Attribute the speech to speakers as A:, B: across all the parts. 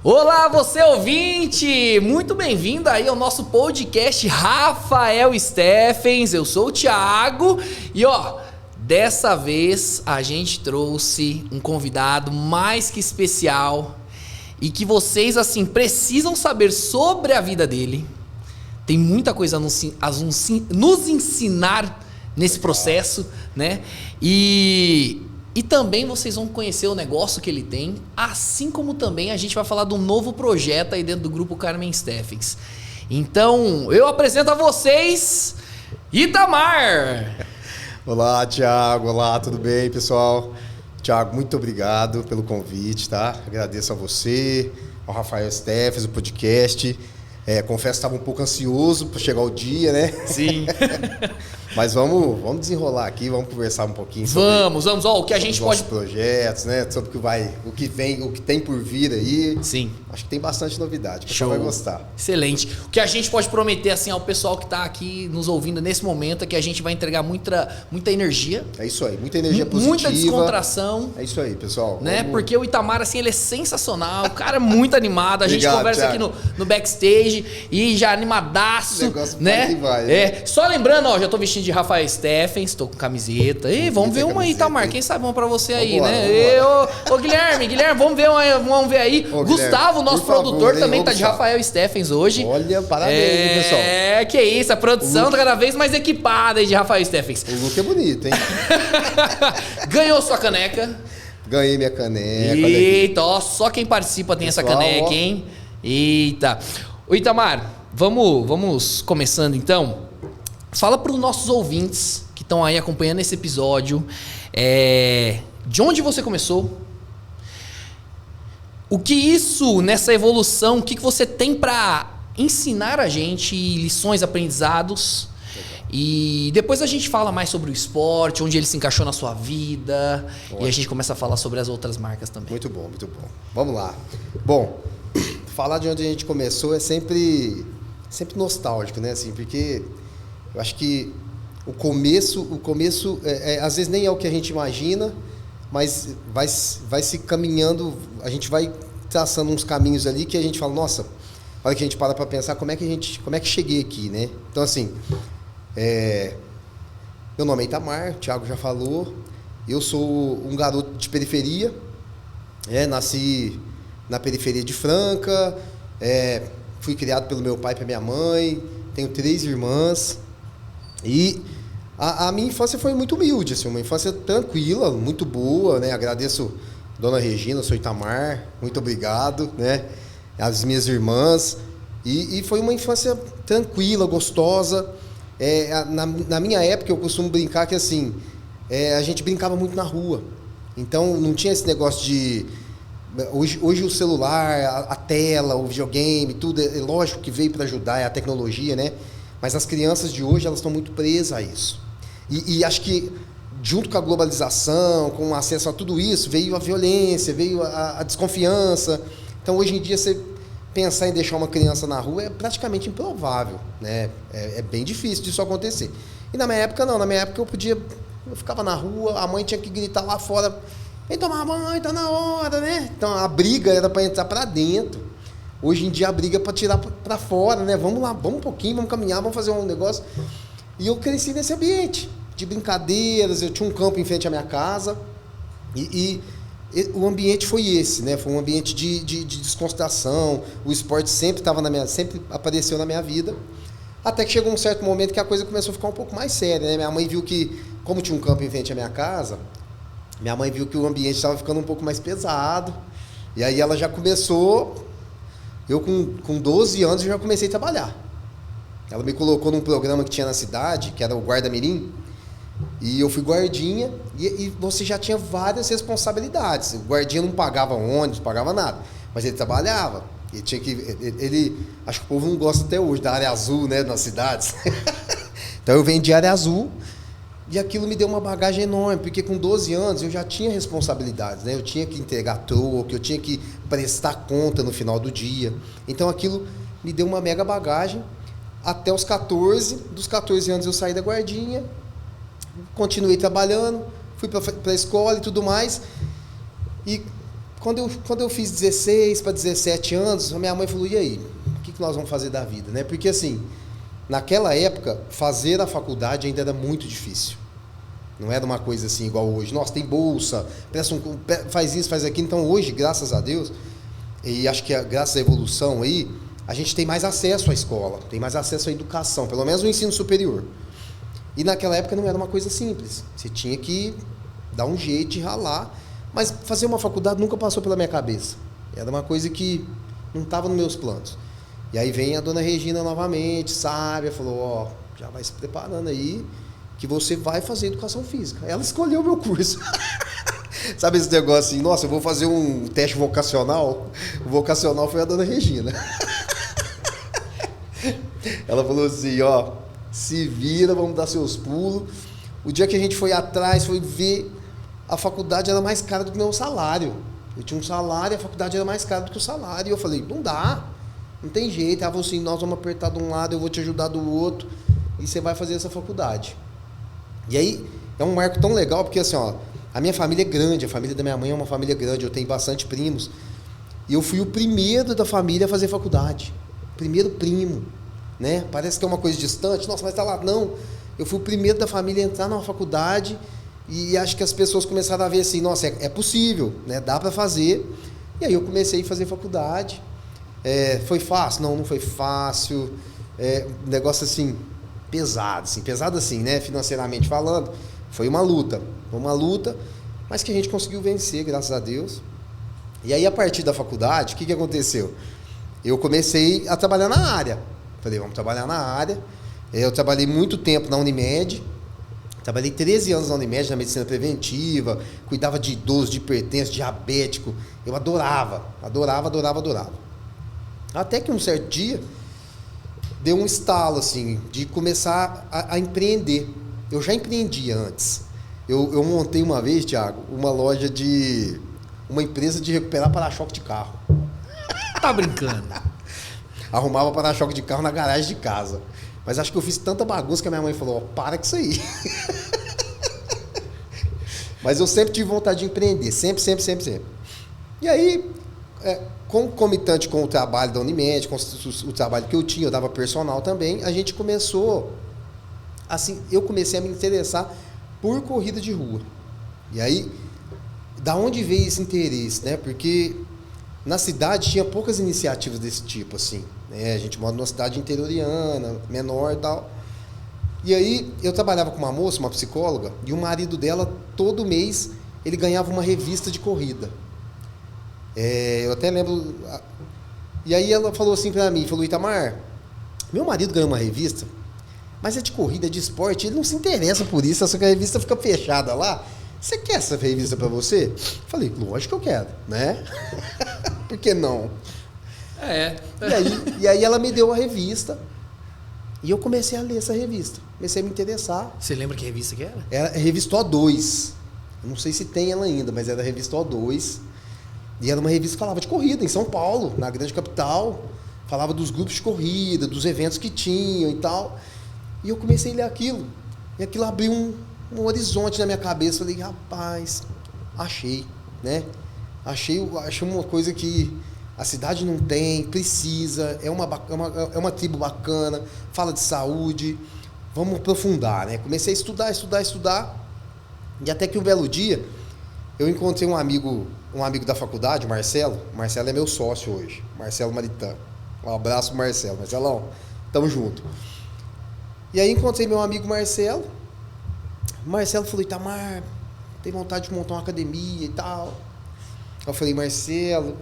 A: Olá, você ouvinte! Muito bem-vindo aí ao nosso podcast Rafael Steffens. Eu sou o Thiago e dessa vez a gente trouxe um convidado mais que especial e que vocês assim precisam saber sobre a vida dele. Tem muita coisa a nos ensinar nesse processo, né? E também vocês vão conhecer o negócio que ele tem, assim como também a gente vai falar de um novo projeto aí dentro do grupo Carmen Steffens. Então, eu apresento a vocês Itamar!
B: Olá, Thiago. Olá, tudo bem, pessoal? Thiago, muito obrigado pelo convite, tá? Agradeço a você, ao Rafael Steffens, o podcast. Confesso que estava um pouco ansioso para chegar o dia, né?
A: Sim.
B: Mas vamos desenrolar aqui, vamos conversar um pouquinho sobre
A: o que a gente pode...
B: projetos, né? Sobre o que vem, o que tem por vir aí.
A: Sim.
B: Acho que tem bastante novidade, o
A: Show.
B: pessoal vai gostar.
A: Excelente. O que a gente pode prometer assim ao pessoal que está aqui nos ouvindo nesse momento é que a gente vai entregar muita energia.
B: É isso aí, muita energia positiva.
A: Muita descontração.
B: É isso aí, pessoal.
A: Né? Porque o Itamar, assim, ele é sensacional, o cara é muito animado, a gente conversa Thiago. Aqui no backstage e já animadaço, né?
B: Vai.
A: Só lembrando, já tô vestindo de Rafael Steffens, tô com camiseta. E vamos ver uma aí, Itamar, quem sabe uma pra você aí, né? Ô Guilherme, vamos ver aí.
B: Ô,
A: Gustavo, nosso produtor,
B: favor,
A: também tá de Rafael Steffens hoje.
B: Olha, parabéns, pessoal.
A: Que isso, a produção tá cada vez mais equipada aí de Rafael Steffens.
B: O look é bonito, hein?
A: Ganhou sua caneca.
B: Ganhei minha caneca.
A: Eita, só quem participa tem essa caneca, hein? Eita. Ô Itamar, vamos começando então. Fala para os nossos ouvintes que estão aí acompanhando esse episódio, de onde você começou? O que isso, nessa evolução, o que você tem para ensinar a gente, lições, aprendizados? E depois a gente fala mais sobre o esporte, onde ele se encaixou na sua vida. Ótimo. E a gente começa a falar sobre as outras marcas também.
B: Muito bom, muito bom. Vamos lá. Bom, falar de onde a gente começou é sempre nostálgico, né? Assim, porque eu acho que o começo às vezes nem é o que a gente imagina, mas vai se caminhando, a gente vai traçando uns caminhos ali que a gente fala, nossa, a hora que a gente para pensar como é que cheguei aqui, né? Então, assim, meu nome é Itamar, o Thiago já falou, eu sou um garoto de periferia, nasci na periferia de Franca, fui criado pelo meu pai e pela minha mãe, tenho 3 irmãs e a minha infância foi muito humilde, assim, uma infância tranquila, muito boa, né? Agradeço Dona Regina, sou Itamar, muito obrigado, né? As minhas irmãs e foi uma infância tranquila, gostosa. Na minha época eu costumo brincar que assim, a gente brincava muito na rua, então não tinha esse negócio de hoje o celular, a tela, o videogame, tudo é lógico que veio para ajudar, é a tecnologia, né? Mas as crianças de hoje elas estão muito presas a isso e acho que junto com a globalização, com o acesso a tudo isso, veio a violência, veio a desconfiança. Então hoje em dia você pensar em deixar uma criança na rua é praticamente improvável, né? É bem difícil disso acontecer. E na minha época não, na minha época eu ficava na rua, a mãe tinha que gritar lá fora, vem tomar banho, tá na hora, né? Então a briga era para entrar para dentro. Hoje em dia a briga é para tirar para fora, né? Vamos lá, vamos um pouquinho, vamos caminhar, vamos fazer um negócio. E eu cresci nesse ambiente de brincadeiras, eu tinha um campo em frente à minha casa e o ambiente foi esse, né? Foi um ambiente de descontração. O esporte sempre apareceu na minha vida. Até que chegou um certo momento que a coisa começou a ficar um pouco mais séria, né? Minha mãe viu que, como tinha um campo em frente à minha casa, minha mãe viu que o ambiente estava ficando um pouco mais pesado. E aí ela já começou. Eu com 12 anos eu já comecei a trabalhar. Ela me colocou num programa que tinha na cidade, que era o Guarda Mirim. E eu fui guardinha e você já tinha várias responsabilidades. O guardinha não pagava ônibus, pagava nada, mas ele trabalhava. Ele tinha que, acho que o povo não gosta até hoje da área azul, né, nas cidades. Então eu vendi área azul e aquilo me deu uma bagagem enorme, porque com 12 anos eu já tinha responsabilidades, né? Eu tinha que entregar troco, eu tinha que prestar conta no final do dia. Então aquilo me deu uma mega bagagem até os 14. Dos 14 anos eu saí da guardinha, continuei trabalhando, fui para a escola e tudo mais. E quando eu fiz 16 para 17 anos, a minha mãe falou, e aí? O que nós vamos fazer da vida, né? Porque assim, naquela época, fazer a faculdade ainda era muito difícil. Não era uma coisa assim igual hoje. Nossa, tem bolsa, faz isso, faz aquilo. Então hoje, graças a Deus, e acho que graças à evolução aí, a gente tem mais acesso à escola, tem mais acesso à educação, pelo menos no ensino superior. E naquela época não era uma coisa simples. Você tinha que dar um jeito de ralar. Mas fazer uma faculdade nunca passou pela minha cabeça. Era uma coisa que não estava nos meus planos. E aí vem a dona Regina novamente, sábia, falou, ó, já vai se preparando aí, que você vai fazer educação física. Ela escolheu o meu curso. Sabe esse negócio assim, nossa, eu vou fazer um teste vocacional? O vocacional foi a dona Regina. Ela falou assim, ó, se vira, vamos dar seus pulos. O dia que a gente foi atrás, foi ver, a faculdade era mais cara do que o meu salário. Eu tinha um salário, a faculdade era mais cara do que o salário. E eu falei, não dá, não tem jeito. Ela falou assim, nós vamos apertar de um lado, eu vou te ajudar do outro, e você vai fazer essa faculdade. E aí, é um marco tão legal, porque assim, ó, a minha família é grande, a família da minha mãe é uma família grande, eu tenho bastante primos. E eu fui o primeiro da família a fazer faculdade. Primeiro primo, né? Parece que é uma coisa distante, nossa, mas tá lá. Não, eu fui o primeiro da família a entrar numa faculdade e acho que as pessoas começaram a ver assim, nossa, é possível, né? Dá para fazer. E aí eu comecei a fazer faculdade. Foi fácil? Não foi fácil. Um negócio assim, pesado assim, né? Financeiramente falando. Foi uma luta, mas que a gente conseguiu vencer, graças a Deus. E aí, a partir da faculdade, o que aconteceu? Eu comecei a trabalhar na área. Falei, vamos trabalhar na área. Eu trabalhei muito tempo na Unimed. Trabalhei 13 anos na Unimed, na medicina preventiva. Cuidava de idoso, de hipertenso, diabético. Eu adorava. Até que um certo dia, deu um estalo, assim, de começar a empreender. Eu já empreendia antes. Eu montei uma vez, Thiago, uma empresa de recuperar para-choque de carro.
A: Tá brincando?
B: Arrumava para-choque de carro na garagem de casa. Mas acho que eu fiz tanta bagunça que a minha mãe falou, para com isso aí. Mas eu sempre tive vontade de empreender, sempre. E aí, concomitante com o trabalho da Unimed, com o trabalho que eu tinha, eu dava personal também, a gente começou, assim, eu comecei a me interessar por corrida de rua. E aí, da onde veio esse interesse, né? Porque na cidade tinha poucas iniciativas desse tipo, assim, né? A gente mora numa cidade interioriana, menor e tal. E aí, eu trabalhava com uma moça, uma psicóloga, e o marido dela, todo mês, ele ganhava uma revista de corrida. Eu até lembro... E aí ela falou assim pra mim, falou, Itamar, meu marido ganhou uma revista, mas é de corrida, é de esporte, ele não se interessa por isso, só que a revista fica fechada lá. Você quer essa revista pra você? Falei, lógico que eu quero, né? Por que não? E aí ela me deu a revista e eu comecei a ler essa revista. Comecei a me interessar.
A: Você lembra que revista que era?
B: Era a revista O2. Eu não sei se tem ela ainda, mas era a revista O2. E era uma revista que falava de corrida em São Paulo, na grande capital. Falava dos grupos de corrida, dos eventos que tinham e tal. E eu comecei a ler aquilo. E aquilo abriu um horizonte na minha cabeça. Falei, rapaz, achei, né? Achei uma coisa que a cidade não tem, precisa, é uma tribo bacana, fala de saúde, vamos aprofundar, né? Comecei a estudar. E até que um belo dia, eu encontrei um amigo da faculdade, o Marcelo. O Marcelo é meu sócio hoje, Marcelo Maritã. Um abraço pro Marcelo. Marcelão, tamo junto. E aí encontrei meu amigo Marcelo. O Marcelo falou, Itamar, tem vontade de montar uma academia e tal. Eu falei, Marcelo,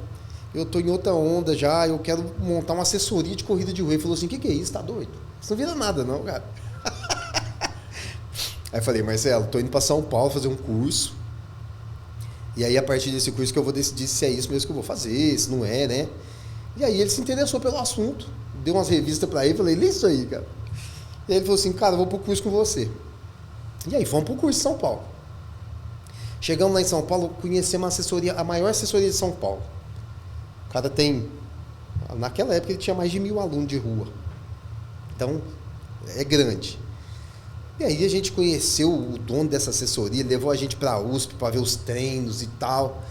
B: eu tô em outra onda já, eu quero montar uma assessoria de corrida de rua. Ele falou assim, o que é isso? Tá doido? Isso não vira nada não, cara. Aí eu falei, Marcelo, tô indo pra São Paulo fazer um curso. E aí, a partir desse curso que eu vou decidir se é isso mesmo que eu vou fazer, se não é, né? E aí ele se interessou pelo assunto, deu umas revistas pra ele, falei, lê isso aí, cara. E aí ele falou assim, cara, eu vou pro curso com você. E aí, fomos pro curso em São Paulo. Chegamos lá em São Paulo, conhecemos uma assessoria, a maior assessoria de São Paulo. O cara tem... Naquela época ele tinha mais de 1.000 alunos de rua. Então, é grande. E aí a gente conheceu o dono dessa assessoria, levou a gente para a USP para ver os treinos e tal.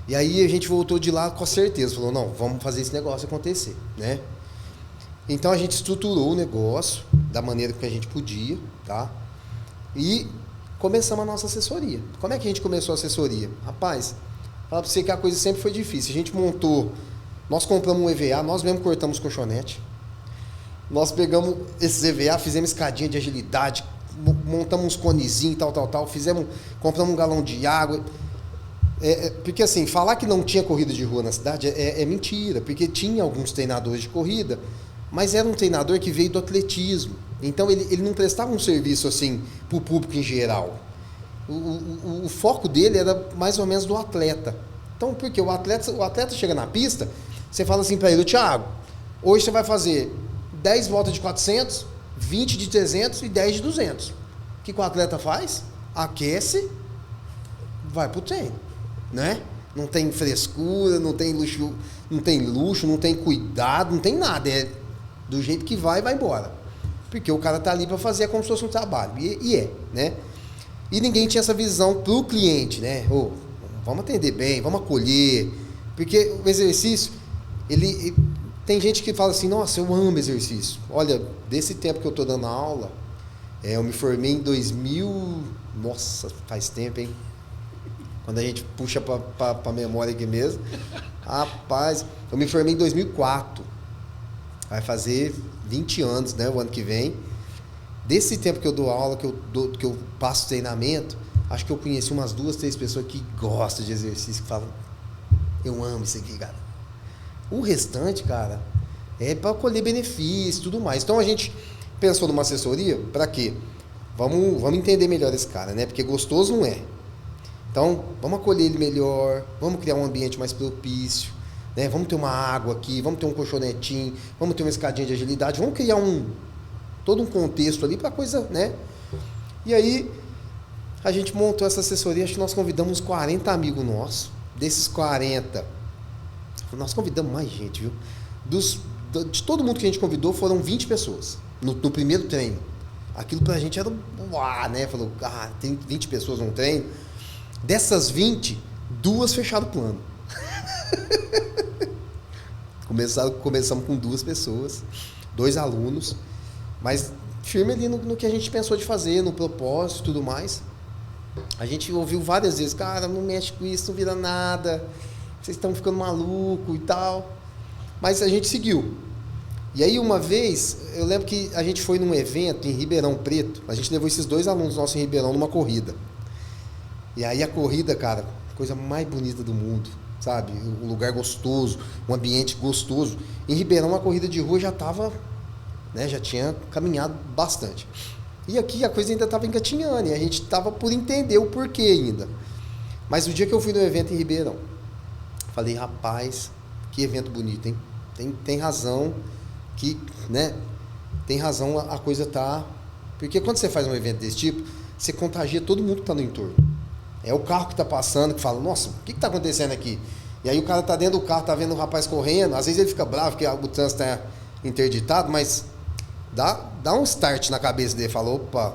B: E aí a gente voltou de lá com a certeza, falou, não, vamos fazer esse negócio acontecer, né? Então a gente estruturou o negócio da maneira que a gente podia, tá? E começamos a nossa assessoria. Como é que a gente começou a assessoria? Rapaz, fala pra você que a coisa sempre foi difícil. A gente montou, nós compramos um EVA, nós mesmo cortamos colchonete. Nós pegamos esses EVA, fizemos escadinha de agilidade, montamos uns conezinhos, tal, compramos um galão de água. Porque assim, falar que não tinha corrida de rua na cidade é mentira, porque tinha alguns treinadores de corrida, mas era um treinador que veio do atletismo. Então ele não prestava um serviço assim para o público em geral. O foco dele era mais ou menos do atleta. Então, porque o atleta chega na pista, você fala assim para ele, Thiago, hoje você vai fazer 10 voltas de 400, 20 de 300 e 10 de 200. O que o atleta faz? Aquece, vai pro treino, né? Não tem frescura, não tem luxo, não tem cuidado, não tem nada. É do jeito que vai embora. Porque o cara tá ali para fazer como se fosse um trabalho. E né? E ninguém tinha essa visão pro cliente, né? Vamos atender bem, vamos acolher. Porque o exercício, tem gente que fala assim, nossa, eu amo exercício. Olha, desse tempo que eu tô dando aula, eu me formei em 2000... Nossa, faz tempo, hein? Quando a gente puxa pra memória aqui mesmo. Rapaz, eu me formei em 2004. Vai fazer 20 anos, né? O ano que vem. Desse tempo que eu dou aula, que eu passo treinamento, acho que eu conheci umas 2, 3 pessoas que gostam de exercício, que falam, eu amo isso aqui, cara. O restante, cara, é para colher benefício e tudo mais. Então a gente pensou numa assessoria, para quê? Vamos entender melhor esse cara, né? Porque gostoso não é. Então, vamos acolher ele melhor, vamos criar um ambiente mais propício, né? Vamos ter uma água aqui, vamos ter um colchonetinho, vamos ter uma escadinha de agilidade, vamos criar todo um contexto ali para coisa, né? E aí, a gente montou essa assessoria, acho que nós convidamos 40 amigos nossos. Desses 40... Nós convidamos mais gente, viu? De todo mundo que a gente convidou, foram 20 pessoas no primeiro treino. Aquilo pra gente era uau, né? Falou, tem 20 pessoas no treino. Dessas 20, 2 fecharam o plano. Começamos com 2 pessoas, 2 alunos, mas firme ali no que a gente pensou de fazer, no propósito e tudo mais. A gente ouviu várias vezes, cara, não mexe com isso, não vira nada. Vocês estão ficando maluco e tal. Mas a gente seguiu. E aí uma vez, eu lembro que a gente foi num evento em Ribeirão Preto. A gente levou esses 2 alunos nossos em Ribeirão numa corrida. E aí a corrida, cara, coisa mais bonita do mundo, sabe? Um lugar gostoso, um ambiente gostoso. Em Ribeirão a corrida de rua já estava, né, já tinha caminhado bastante. E aqui a coisa ainda estava engatinhando, e a gente estava por entender o porquê ainda. Mas o dia que eu fui no evento em Ribeirão, falei, rapaz, que evento bonito, hein? Tem razão que, né? Tem razão a coisa tá... Porque quando você faz um evento desse tipo, você contagia todo mundo que tá no entorno. É o carro que tá passando, que fala, nossa, o que tá acontecendo aqui? E aí o cara tá dentro do carro, tá vendo o rapaz correndo, às vezes ele fica bravo porque o trânsito tá interditado, mas dá um start na cabeça dele, fala, opa,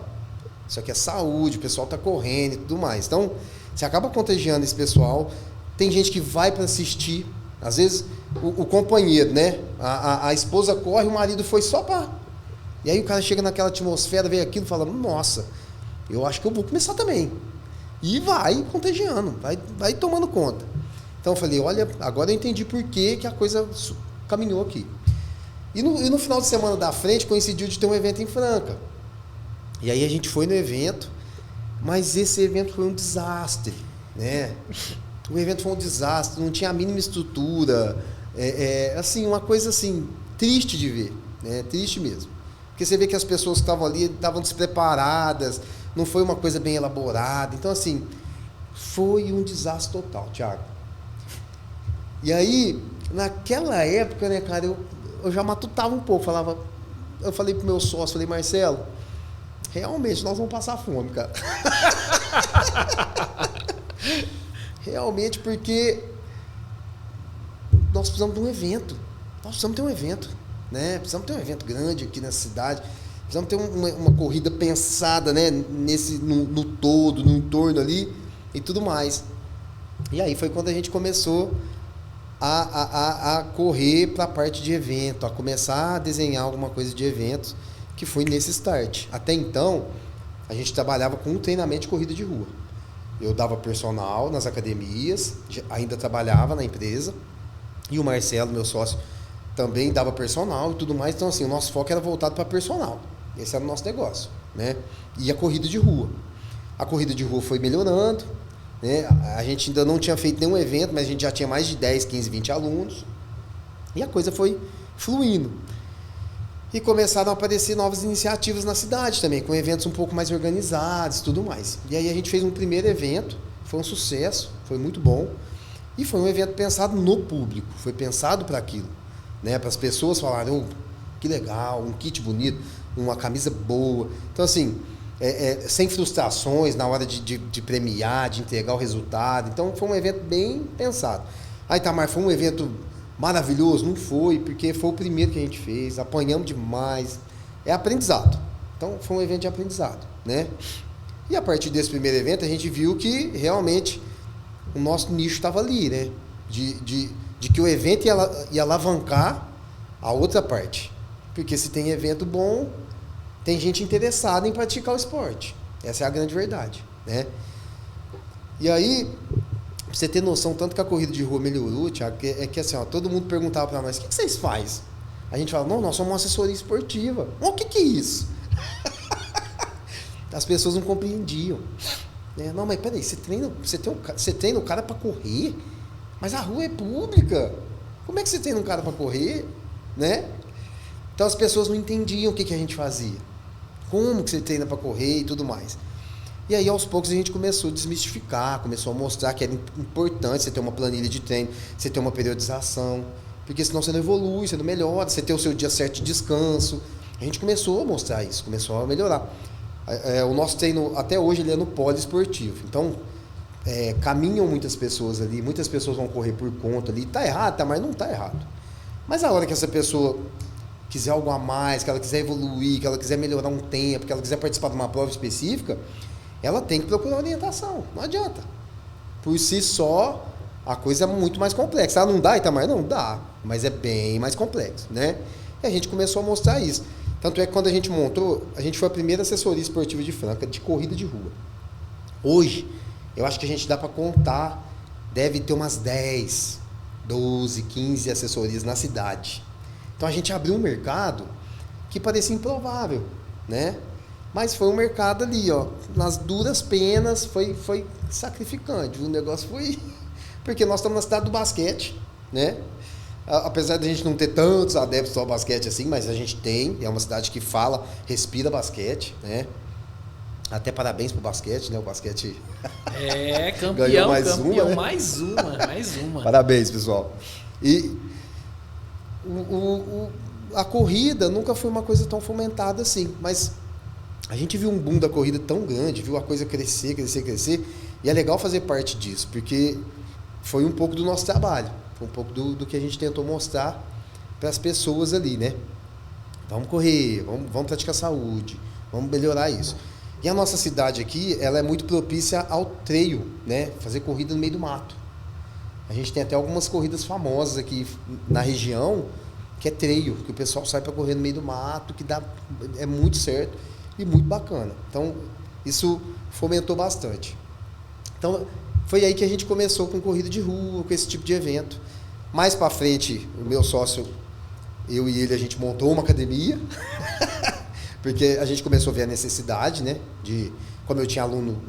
B: isso aqui é saúde, o pessoal tá correndo e tudo mais. Então, você acaba contagiando esse pessoal. Tem gente que vai para assistir, às vezes o companheiro, né? A esposa corre, o marido foi só para... E aí o cara chega naquela atmosfera, vê aquilo e fala, nossa, eu acho que eu vou começar também. E vai contagiando, vai tomando conta. Então eu falei, olha, agora eu entendi por que a coisa caminhou aqui. E no final de semana da frente coincidiu de ter um evento em Franca. E aí a gente foi no evento, mas esse evento foi um desastre, né? O evento foi um desastre, não tinha a mínima estrutura, assim, uma coisa assim, triste de ver, né? Triste mesmo. Porque você vê que as pessoas que estavam ali estavam despreparadas, não foi uma coisa bem elaborada. Então, assim, foi um desastre total, Thiago. E aí, naquela época, né, cara, eu já matutava um pouco, eu falei pro meu sócio, falei, Marcelo, realmente nós vamos passar fome, cara. Realmente, porque nós precisamos de um evento. Nós precisamos ter um evento, né? Precisamos ter um evento grande aqui nessa cidade. Precisamos ter uma corrida pensada, né? No todo, no entorno ali e tudo mais. E aí foi quando a gente começou a correr para a parte de evento, a começar a desenhar alguma coisa de eventos, que foi nesse start. Até então, a gente trabalhava com um treinamento de corrida de rua. Eu dava personal nas academias, ainda trabalhava na empresa, e o Marcelo, meu sócio, também dava personal e tudo mais. Então, assim, o nosso foco era voltado para personal. Esse era o nosso negócio, né? E a corrida de rua. A corrida de rua foi melhorando, né? A gente ainda não tinha feito nenhum evento, mas a gente já tinha mais de 10, 15, 20 alunos. E a coisa foi fluindo. E começaram a aparecer novas iniciativas na cidade também, com eventos um pouco mais organizados e tudo mais. E aí a gente fez um primeiro evento, foi um sucesso, foi muito bom. E foi um evento pensado no público, foi pensado para aquilo, né? Para as pessoas falarem, oh, que legal, um kit bonito, uma camisa boa. Então, assim, sem frustrações na hora de premiar, de entregar o resultado. Então, foi um evento bem pensado. Aí, Itamar, foi um evento maravilhoso? Não foi, porque foi o primeiro que a gente fez, apanhamos demais. É aprendizado. Então, foi um evento de aprendizado, né? E a partir desse primeiro evento, a gente viu que realmente o nosso nicho estava ali, né? De que o evento ia alavancar a outra parte. Porque se tem evento bom, tem gente interessada em praticar o esporte. Essa é a grande verdade, né? E aí, pra você ter noção, tanto que a corrida de rua melhorou, Thiago, é que assim, ó, todo mundo perguntava para nós, o que vocês fazem? A gente fala, não, nós somos uma assessoria esportiva. O que é isso? As pessoas não compreendiam. Não, mas peraí, você treina o cara para correr, mas a rua é pública. Como é que você treina um cara para correr? Né? Então as pessoas não entendiam o que a gente fazia. Como que você treina para correr e tudo mais. E aí aos poucos a gente começou a desmistificar, começou a mostrar que era importante você ter uma planilha de treino, você ter uma periodização, porque senão você não evolui, você não melhora, você ter o seu dia certo de descanso. A gente começou a mostrar isso, começou a melhorar. O nosso treino, até hoje, ele é no poliesportivo. Então, caminham muitas pessoas ali, muitas pessoas vão correr por conta ali. Tá errado, tá, mas não tá errado. Mas a hora que essa pessoa quiser algo a mais, que ela quiser evoluir, que ela quiser melhorar um tempo, que ela quiser participar de uma prova específica, ela tem que procurar orientação. Não adianta. Por si só, a coisa é muito mais complexa. Ah, não dá, Itamar? Não dá, mas é bem mais complexo, né? E a gente começou a mostrar isso. Tanto é que quando a gente montou, a gente foi a primeira assessoria esportiva de Franca de corrida de rua. Hoje, eu acho que a gente dá para contar, deve ter umas 10, 12, 15 assessorias na cidade. Então a gente abriu um mercado que parecia improvável, né? Mas foi um mercado ali, ó, nas duras penas, foi sacrificante. O negócio foi... Porque nós estamos na cidade do basquete, né? Apesar de a gente não ter tantos adeptos ao basquete assim, mas a gente tem, é uma cidade que fala, respira basquete, né? Até parabéns pro basquete, né? O basquete
A: campeão,
B: ganhou mais
A: campeão,
B: uma, né?
A: mais uma.
B: Parabéns, pessoal. E a corrida nunca foi uma coisa tão fomentada assim, mas a gente viu um boom da corrida tão grande, viu a coisa crescer, e é legal fazer parte disso, porque foi um pouco do nosso trabalho. Foi um pouco do que a gente tentou mostrar para as pessoas ali, né? Vamos correr, vamos praticar saúde, vamos melhorar isso. E a nossa cidade aqui, ela é muito propícia ao trail, né? Fazer corrida no meio do mato. A gente tem até algumas corridas famosas aqui na região, que é trail, que o pessoal sai para correr no meio do mato, que é muito certo e muito bacana. Então, isso fomentou bastante. Então, foi aí que a gente começou com corrida de rua, com esse tipo de evento. Mais para frente, o meu sócio, eu e ele, a gente montou uma academia, porque a gente começou a ver a necessidade, né? Como eu tinha aluno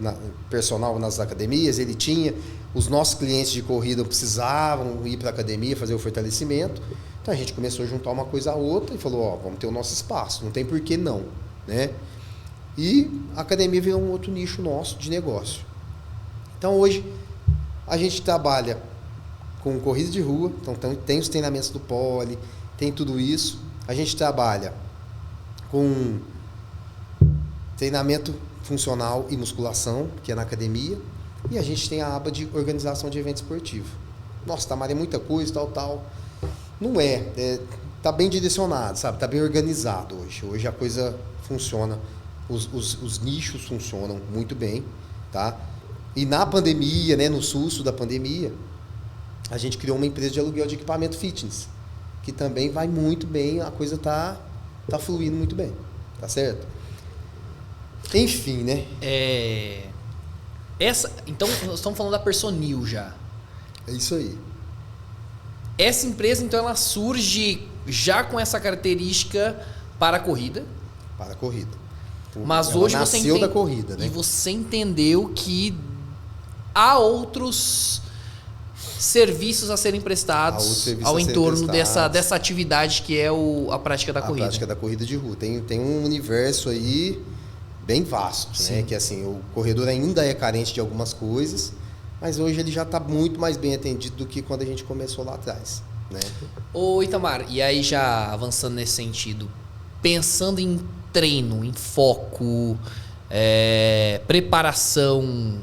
B: personal nas academias, ele tinha, os nossos clientes de corrida precisavam ir para a academia, fazer o fortalecimento. Então a gente começou a juntar uma coisa a outra e falou, ó, vamos ter o nosso espaço, não tem por que não, né? E a academia virou um outro nicho nosso de negócio. Então hoje a gente trabalha com corrida de rua, então tem os treinamentos do pole, tem tudo isso. A gente trabalha com treinamento funcional e musculação, que é na academia, e a gente tem a aba de organização de evento esportivo. Nossa, Tamara, é muita coisa, tal. Não tá bem direcionado, sabe? Tá bem organizado hoje. Hoje a coisa funciona, os nichos funcionam muito bem, tá? E na pandemia, né, no susto da pandemia, a gente criou uma empresa de aluguel de equipamento fitness, que também vai muito bem, a coisa tá fluindo muito bem, tá certo? Enfim, né?
A: Então, nós estamos falando da Personil já.
B: É isso aí.
A: Essa empresa, então, ela surge já com essa característica para a corrida.
B: Para a corrida.
A: Mas
B: ela
A: hoje
B: nasceu da corrida, né?
A: E você entendeu que há outros serviços a serem prestados ao entorno dessa atividade que é a prática da corrida.
B: A prática da corrida de rua. Tem um universo aí bem vasto, né? Que assim, o corredor ainda é carente de algumas coisas, mas hoje ele já está muito mais bem atendido do que quando a gente começou lá atrás, né?
A: Ô Itamar, e aí já avançando nesse sentido, pensando em treino, em foco, preparação,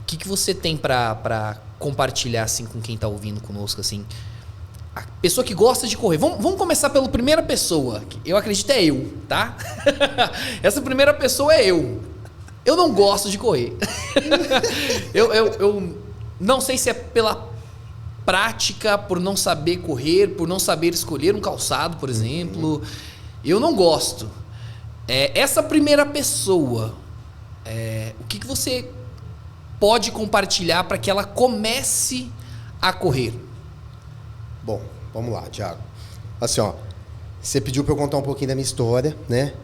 A: o que você tem para compartilhar assim com quem está ouvindo conosco assim? A pessoa que gosta de correr. Vamos começar pela primeira pessoa. Eu acredito é eu, tá? Essa primeira pessoa é eu. Eu não gosto de correr. eu não sei se é pela prática, por não saber correr, por não saber escolher um calçado, por exemplo. Eu não gosto. Essa primeira pessoa, o que você pode compartilhar para que ela comece a correr?
B: Bom, vamos lá, Thiago. Assim, ó, você pediu para eu contar um pouquinho da minha história, né?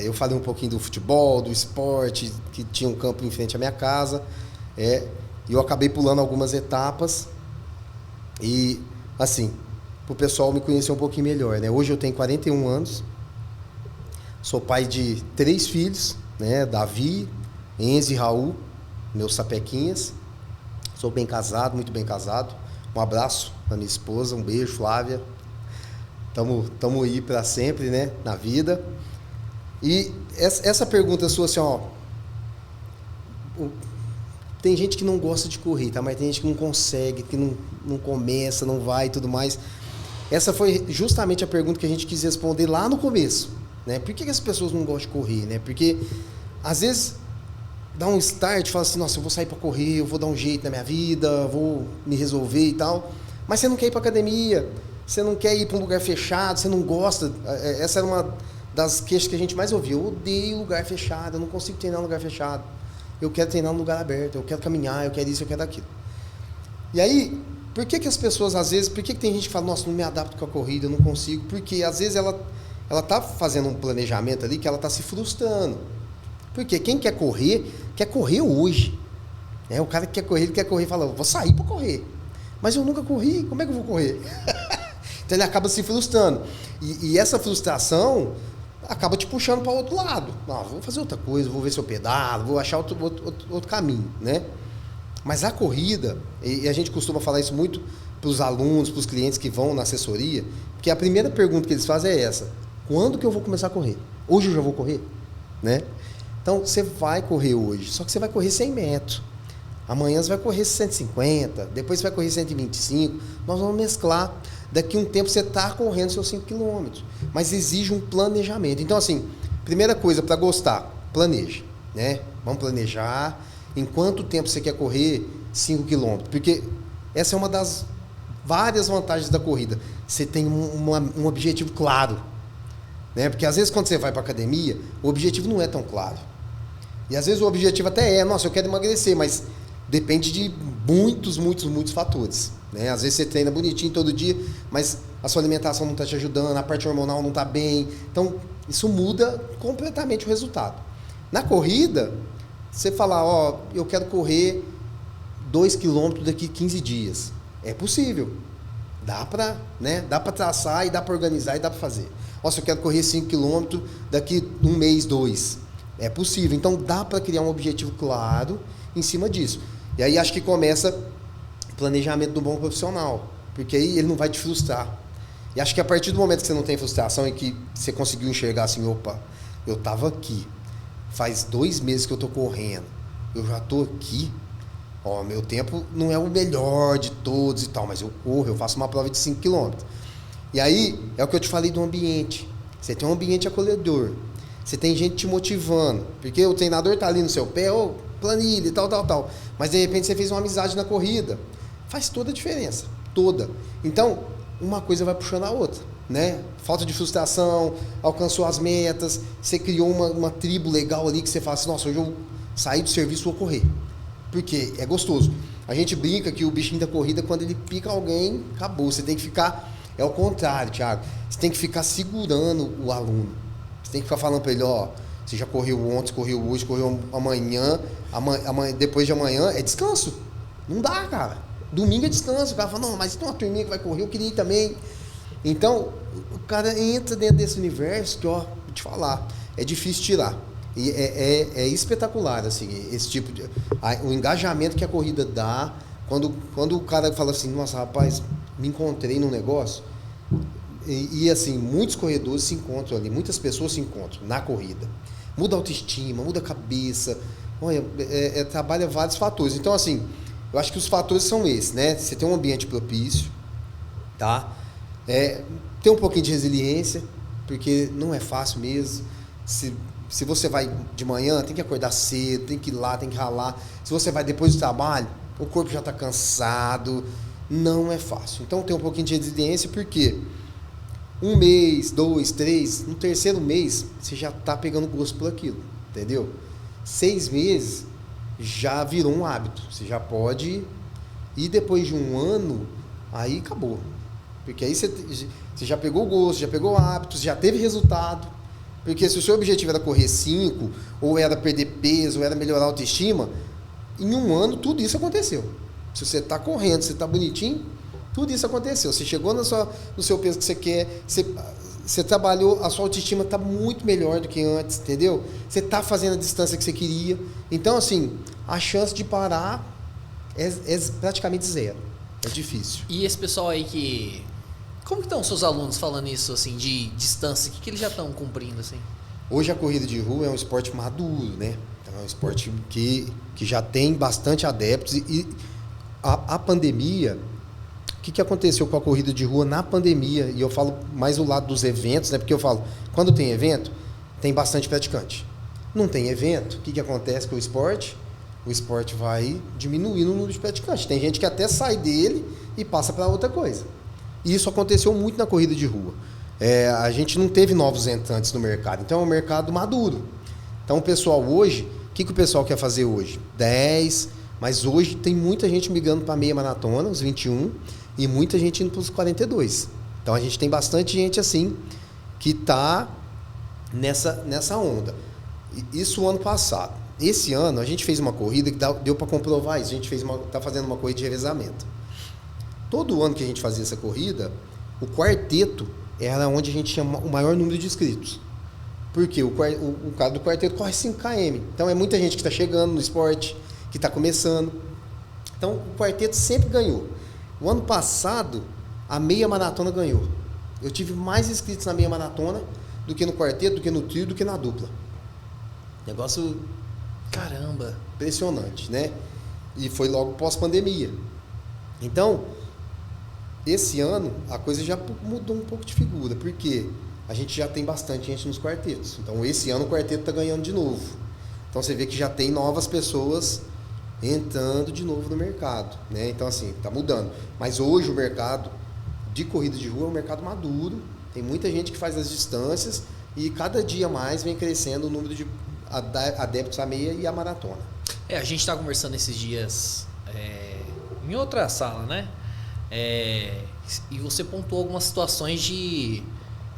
B: Eu falei um pouquinho do futebol, do esporte, que tinha um campo em frente à minha casa. E eu acabei pulando algumas etapas. E, assim, para o pessoal me conhecer um pouquinho melhor, né? Hoje eu tenho 41 anos. Sou pai de 3 filhos, né? Davi, Enzo e Raul, meus sapequinhas. Sou bem casado, muito bem casado. Um abraço para minha esposa, um beijo, Flávia. Tamo aí para sempre, né, na vida. E essa pergunta sua, assim, ó, tem gente que não gosta de correr, tá? Mas tem gente que não consegue, que não começa, não vai e tudo mais. Essa foi justamente a pergunta que a gente quis responder lá no começo, né? Por que as pessoas não gostam de correr, né? Porque às vezes dá um start, fala assim, nossa, eu vou sair para correr, eu vou dar um jeito na minha vida, vou me resolver e tal. Mas você não quer ir para academia, você não quer ir para um lugar fechado, você não gosta. Essa era uma das queixas que a gente mais ouvia. Eu odeio lugar fechado, eu não consigo treinar em lugar fechado. Eu quero treinar num lugar aberto, eu quero caminhar, eu quero isso, eu quero aquilo. E aí, por que as pessoas, às vezes, por que tem gente que fala, nossa, não me adapto com a corrida, eu não consigo? Porque, às vezes, ela tá fazendo um planejamento ali que ela tá se frustrando. Porque quem quer correr hoje. O cara que quer correr e fala, vou sair para correr. Mas eu nunca corri, como é que eu vou correr? Então ele acaba se frustrando. E essa frustração acaba te puxando para o outro lado. Não, vou fazer outra coisa, vou ver se eu pedalo, vou achar outro caminho, né? Mas a corrida, e a gente costuma falar isso muito para os alunos, para os clientes que vão na assessoria, porque a primeira pergunta que eles fazem é essa: quando que eu vou começar a correr? Hoje eu já vou correr? Né? Então você vai correr hoje, só que você vai correr 100 metros. Amanhã você vai correr 150, depois você vai correr 125. Nós vamos mesclar. Daqui a um tempo você está correndo seus 5 quilômetros. Mas exige um planejamento. Então, assim, primeira coisa para gostar, planeje. Né? Vamos planejar em quanto tempo você quer correr 5 quilômetros. Porque essa é uma das várias vantagens da corrida. Você tem um objetivo claro. Né? Porque às vezes quando você vai para a academia, o objetivo não é tão claro. E às vezes o objetivo até é, nossa, eu quero emagrecer, mas depende de muitos fatores. Né? Às vezes você treina bonitinho todo dia, mas a sua alimentação não está te ajudando, a parte hormonal não está bem. Então, isso muda completamente o resultado. Na corrida, você fala, ó, eu quero correr 2 quilômetros daqui 15 dias. É possível. Dá para, né? Dá para traçar e dá para organizar e dá para fazer. Nossa, eu quero correr 5 quilômetros daqui 1 mês, 2. É possível. Então, dá para criar um objetivo claro em cima disso. E aí, acho que começa o planejamento do bom profissional. Porque aí ele não vai te frustrar. E acho que a partir do momento que você não tem frustração e que você conseguiu enxergar assim, opa, eu estava aqui. Faz 2 meses que eu estou correndo. Eu já estou aqui. Ó, meu tempo não é o melhor de todos e tal, mas eu corro, eu faço uma prova de 5 quilômetros. E aí, é o que eu te falei do ambiente. Você tem um ambiente acolhedor. Você tem gente te motivando. Porque o treinador tá ali no seu pé, ô, planilha e tal. Mas de repente você fez uma amizade na corrida. Faz toda a diferença. Toda. Então, uma coisa vai puxando a outra, né? Falta de frustração, alcançou as metas, você criou uma tribo legal ali que você fala assim, nossa, hoje eu saí do serviço, vou correr. Porque é gostoso. A gente brinca que o bichinho da corrida, quando ele pica alguém, acabou. Você tem que ficar... É o contrário, Thiago. Você tem que ficar segurando o aluno. Você tem que ficar falando para ele, ó, você já correu ontem, correu hoje, correu amanhã, depois de amanhã é descanso. Não dá, cara. Domingo é descanso. O cara fala, não, mas tem uma turminha que vai correr, eu queria ir também. Então, o cara entra dentro desse universo que, ó, vou te falar, é difícil tirar. E é espetacular, assim, esse tipo de... O engajamento que a corrida dá, quando o cara fala assim, nossa, rapaz, me encontrei num negócio, e assim, muitos corredores se encontram ali, muitas pessoas se encontram na corrida. Muda a autoestima, muda a cabeça, olha, trabalha vários fatores. Então, assim, eu acho que os fatores são esses, né? Você tem um ambiente propício, tá? Ter um pouquinho de resiliência, porque não é fácil mesmo. Se você vai de manhã, tem que acordar cedo, tem que ir lá, tem que ralar. Se você vai depois do trabalho, o corpo já está cansado, não é fácil. Então tem um pouquinho de resiliência, porque 1 mês, 2, 3, no terceiro mês, você já está pegando gosto por aquilo, entendeu? 6 meses já virou um hábito, você já pode... E depois de 1 ano, aí acabou. Porque aí você já pegou o gosto, já pegou hábitos, já teve resultado. Porque se o seu objetivo era correr 5, ou era perder peso, ou era melhorar a autoestima, em 1 ano tudo isso aconteceu. Se você está correndo, você está bonitinho, tudo isso aconteceu. Você chegou no seu peso que você quer, você trabalhou, a sua autoestima está muito melhor do que antes, entendeu? Você está fazendo a distância que você queria. Então, assim, a chance de parar é praticamente zero. É difícil.
A: E esse pessoal aí que... Como que estão os seus alunos falando isso, assim, de distância? O que eles já estão cumprindo, assim?
B: Hoje a corrida de rua é um esporte maduro, né? Então, é um esporte que já tem bastante adeptos. E a pandemia... O que aconteceu com a corrida de rua na pandemia? E eu falo mais o lado dos eventos, né? Porque eu falo, quando tem evento, tem bastante praticante. Não tem evento, o que acontece com o esporte? O esporte vai diminuindo o número de praticantes. Tem gente que até sai dele e passa para outra coisa. E isso aconteceu muito na corrida de rua. A gente não teve novos entrantes no mercado, então é um mercado maduro. Então o pessoal hoje, o que o pessoal quer fazer hoje? 10, mas hoje tem muita gente migrando para meia maratona, os 21, e muita gente indo para os 42. Então a gente tem bastante gente assim que está nessa onda. Isso o ano passado. Esse ano a gente fez uma corrida que deu para comprovar isso. A gente está fazendo uma corrida de revezamento. Todo ano que a gente fazia essa corrida, o quarteto era onde a gente tinha o maior número de inscritos. Porque o cara do quarteto corre 5 km. Então é muita gente que está chegando no esporte, que está começando. Então o quarteto sempre ganhou. O ano passado, a meia maratona ganhou. Eu tive mais inscritos na meia maratona do que no quarteto, do que no trio, do que na dupla. Negócio...
A: Caramba!
B: Impressionante, né? E foi logo pós-pandemia. Então, esse ano, a coisa já mudou um pouco de figura, porque a gente já tem bastante gente nos quartetos. Então, esse ano o quarteto está ganhando de novo. Então, você vê que já tem novas pessoas entrando de novo no mercado, né? Então, assim, está mudando. Mas hoje o mercado de corrida de rua é um mercado maduro. Tem muita gente que faz as distâncias e cada dia mais vem crescendo o número de adeptos à meia e à maratona.
A: A gente está conversando esses dias em outra sala, né? E você pontuou algumas situações de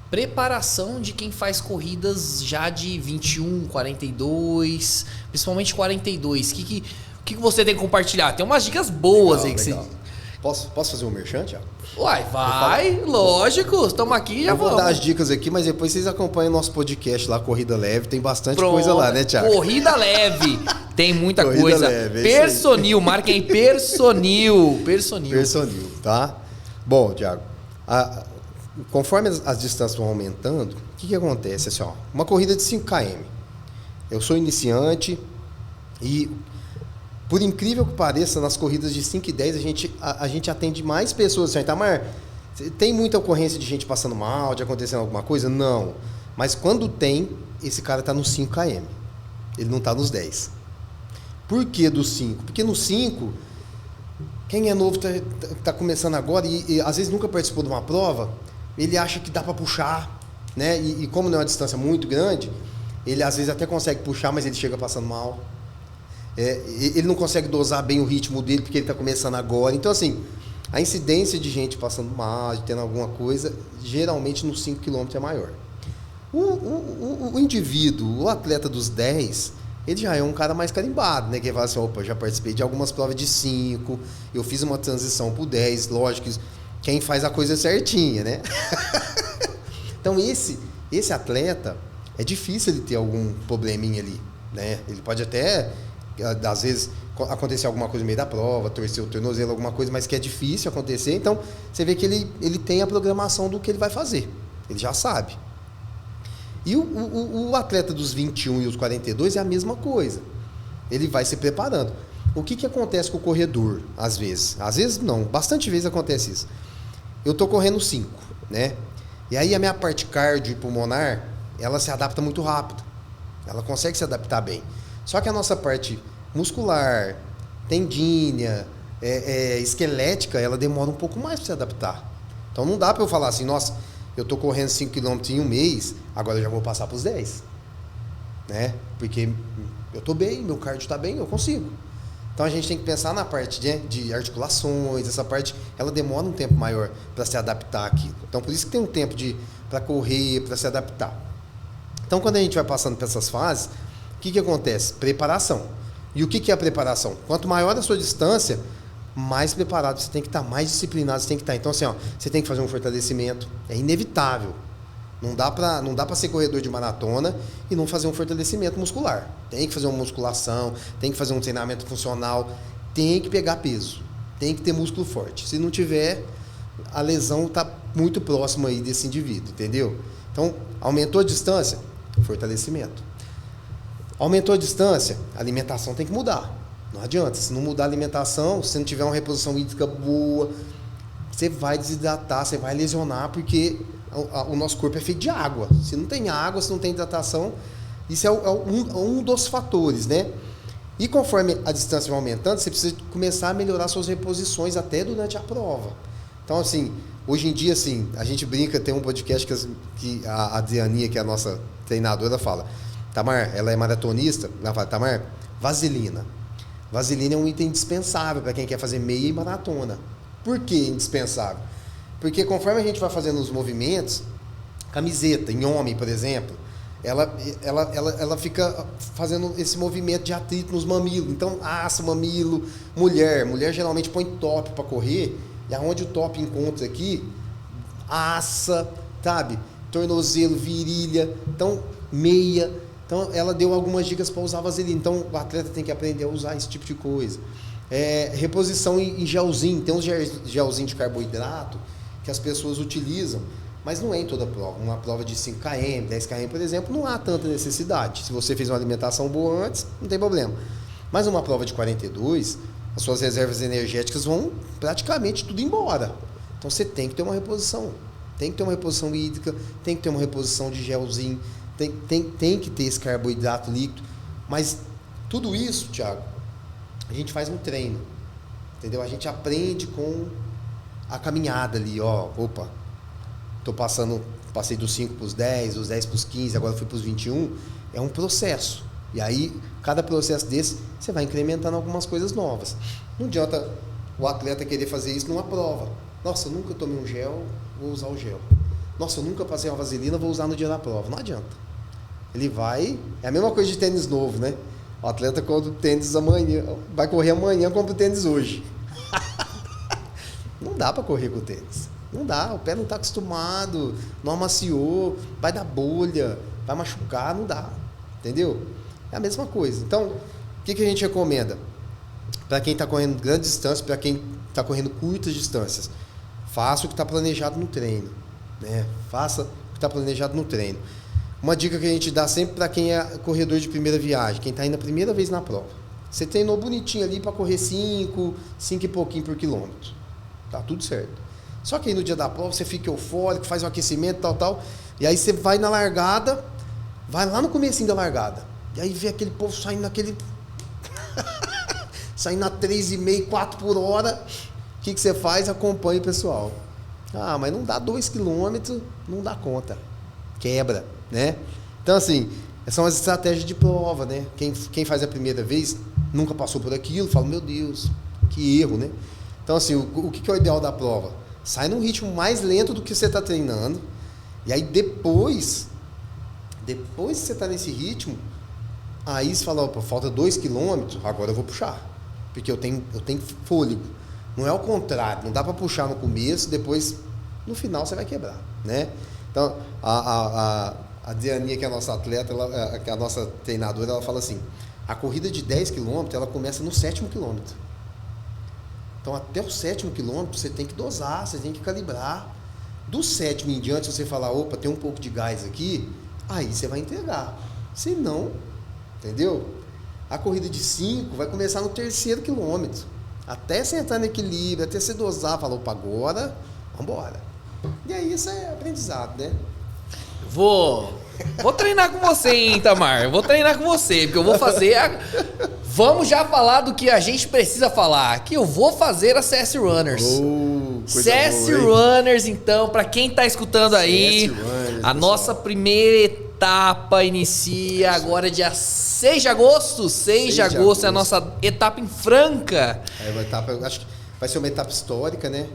A: preparação de quem faz corridas já de 21, 42, principalmente 42. O que você tem que compartilhar? Tem umas dicas boas aí que
B: legal. Posso fazer um merchan, Thiago?
A: Uai, vai, lógico, estamos aqui e já vamos.
B: Eu vou dar as dicas aqui, mas depois vocês acompanham o nosso podcast lá, Corrida Leve, tem bastante coisa lá, né, Thiago?
A: Corrida Leve, tem muita
B: Corrida
A: coisa.
B: Leve,
A: Personil, marquem Personil,
B: tá? Bom, Thiago, conforme as distâncias vão aumentando, o que acontece? Assim, ó, uma corrida de 5 km. Eu sou iniciante e... Por incrível que pareça, nas corridas de 5 e 10, a gente atende mais pessoas. Assim, Itamar, tem muita ocorrência de gente passando mal, de acontecendo alguma coisa? Não. Mas quando tem, esse cara está nos 5 km. Ele não está nos 10. Por que do 5? Porque no 5, quem é novo tá começando agora e às vezes nunca participou de uma prova, ele acha que dá para puxar, né? E como não é uma distância muito grande, ele às vezes até consegue puxar, mas ele chega passando mal. Ele não consegue dosar bem o ritmo dele porque ele está começando agora. Então, assim, a incidência de gente passando mal, de tendo alguma coisa, geralmente nos 5 km é maior. O indivíduo, o atleta dos 10, ele já é um cara mais carimbado, né? Que fala assim, opa, já participei de algumas provas de 5, eu fiz uma transição pro 10, lógico, quem faz a coisa certinha, né? Então, esse atleta, é difícil ele ter algum probleminha ali, né? Ele pode até, às vezes, acontecer alguma coisa no meio da prova, torcer o tornozelo, alguma coisa, mas que é difícil acontecer. Então, você vê que ele tem a programação do que ele vai fazer. Ele já sabe. E o atleta dos 21 e os 42 é a mesma coisa. Ele vai se preparando. O que acontece com o corredor, às vezes? Às vezes não, bastante vezes acontece isso. Eu tô correndo 5, né? E aí a minha parte cardio e pulmonar, ela se adapta muito rápido. Ela consegue se adaptar bem. Só que a nossa parte muscular, tendínea, esquelética, ela demora um pouco mais para se adaptar. Então não dá para eu falar assim, nossa, eu tô correndo 5 km em um mês, agora eu já vou passar para os 10. Né? Porque eu tô bem, meu cardio está bem, eu consigo. Então a gente tem que pensar na parte de articulações, essa parte, ela demora um tempo maior para se adaptar àquilo. Então por isso que tem um tempo para correr, para se adaptar. Então quando a gente vai passando por essas fases, o que acontece? Preparação. E o que é a preparação? Quanto maior a sua distância, mais preparado você tem que estar, mais disciplinado você tem que estar. Então assim, ó, você tem que fazer um fortalecimento, é inevitável. Não dá para ser corredor de maratona e não fazer um fortalecimento muscular. Tem que fazer uma musculação, tem que fazer um treinamento funcional, tem que pegar peso, tem que ter músculo forte. Se não tiver, a lesão está muito próxima aí desse indivíduo, entendeu? Então, aumentou a distância? Fortalecimento. Aumentou a distância? A alimentação tem que mudar. Não adianta. Se não mudar a alimentação, se não tiver uma reposição hídrica boa, você vai desidratar, você vai lesionar, porque o nosso corpo é feito de água. Se não tem água, se não tem hidratação, isso é um dos fatores, né? E conforme a distância vai aumentando, você precisa começar a melhorar suas reposições até durante a prova. Então, assim, hoje em dia, assim, a gente brinca, tem um podcast que a Adrianinha, que é a nossa treinadora, fala, Tamar, ela é maratonista, ela fala, Tamar, vaselina. Vaselina é um item indispensável para quem quer fazer meia e maratona. Por que indispensável? Porque conforme a gente vai fazendo os movimentos, camiseta, em homem, por exemplo, ela fica fazendo esse movimento de atrito nos mamilos. Então, assa o mamilo. Mulher geralmente põe top para correr, e aonde o top encontra aqui, assa, sabe? Tornozelo, virilha, então, meia. Então, ela deu algumas dicas para usar vaselina. Então, o atleta tem que aprender a usar esse tipo de coisa. Reposição em gelzinho. Tem uns gelzinhos de carboidrato que as pessoas utilizam, mas não é em toda prova. Uma prova de 5 km, 10 km, por exemplo, não há tanta necessidade. Se você fez uma alimentação boa antes, não tem problema. Mas uma prova de 42, as suas reservas energéticas vão praticamente tudo embora. Então você tem que ter uma reposição. Tem que ter uma reposição hídrica, tem que ter uma reposição de gelzinho, tem que ter esse carboidrato líquido. Mas tudo isso, Thiago, a gente faz um treino. Entendeu? A gente aprende com a caminhada ali, ó. Opa, passei dos 5 para os 10, dos 10 para os 15, agora fui para os 21. É um processo. E aí, cada processo desse, você vai incrementando algumas coisas novas. Não adianta o atleta querer fazer isso numa prova. Nossa, eu nunca tomei um gel, vou usar o gel. Nossa, eu nunca passei uma vaselina, vou usar no dia da prova. Não adianta. Ele vai... É a mesma coisa de tênis novo, né? O atleta compra o tênis amanhã, vai correr amanhã, compra o tênis hoje. Não dá para correr com o tênis. Não dá, o pé não está acostumado, não amaciou, vai dar bolha, vai machucar, não dá. Entendeu? É a mesma coisa. Então, o que a gente recomenda? Para quem está correndo grandes distâncias, para quem está correndo curtas distâncias, faça o que está planejado no treino. Né? Faça o que está planejado no treino. Uma dica que a gente dá sempre para quem é corredor de primeira viagem, quem está indo a primeira vez na prova. Você treinou bonitinho ali para correr 5 e pouquinho por quilômetro. Tá tudo certo. Só que aí no dia da prova você fica eufórico, faz um aquecimento, tal. E aí você vai na largada, vai lá no comecinho da largada. E aí vê aquele povo saindo naquele... saindo a 3,5, 4 por hora. O que você faz? Acompanha o pessoal. Ah, mas não dá 2 quilômetros, não dá conta. Quebra, né? Então, assim, são as estratégias de prova, né? Quem faz a primeira vez nunca passou por aquilo, fala, meu Deus, que erro, né? Então, assim, o que é o ideal da prova? Sai num ritmo mais lento do que você está treinando. E aí, depois que você está nesse ritmo, aí você fala, opa, falta 2 quilômetros, agora eu vou puxar. Porque eu tenho fôlego. Não é o contrário, não dá para puxar no começo, depois, no final, você vai quebrar, né? Então, a Dianinha, que é a nossa atleta, que é a nossa treinadora, ela fala assim, a corrida de 10 km, ela começa no 7º quilômetro. Então, até o 7º quilômetro, você tem que dosar, você tem que calibrar. Do 7º em diante, se você falar, opa, tem um pouco de gás aqui, aí você vai entregar. Se não, entendeu? A corrida de 5 vai começar no 3º quilômetro. Até você entrar no equilíbrio, até você dosar, falar, opa, agora, vambora. E aí isso é aprendizado, né?
A: Vou treinar com você, hein, Itamar? Vou treinar com você, porque eu vou fazer Vamos já falar do que a gente precisa falar. Que eu vou fazer a CS Runners. CS Runners, então, pra quem tá escutando aí, Runners, a nossa primeira etapa inicia agora dia 6 de agosto. 6 de agosto é a nossa etapa em Franca.
B: É uma etapa, acho que vai ser uma etapa histórica, né?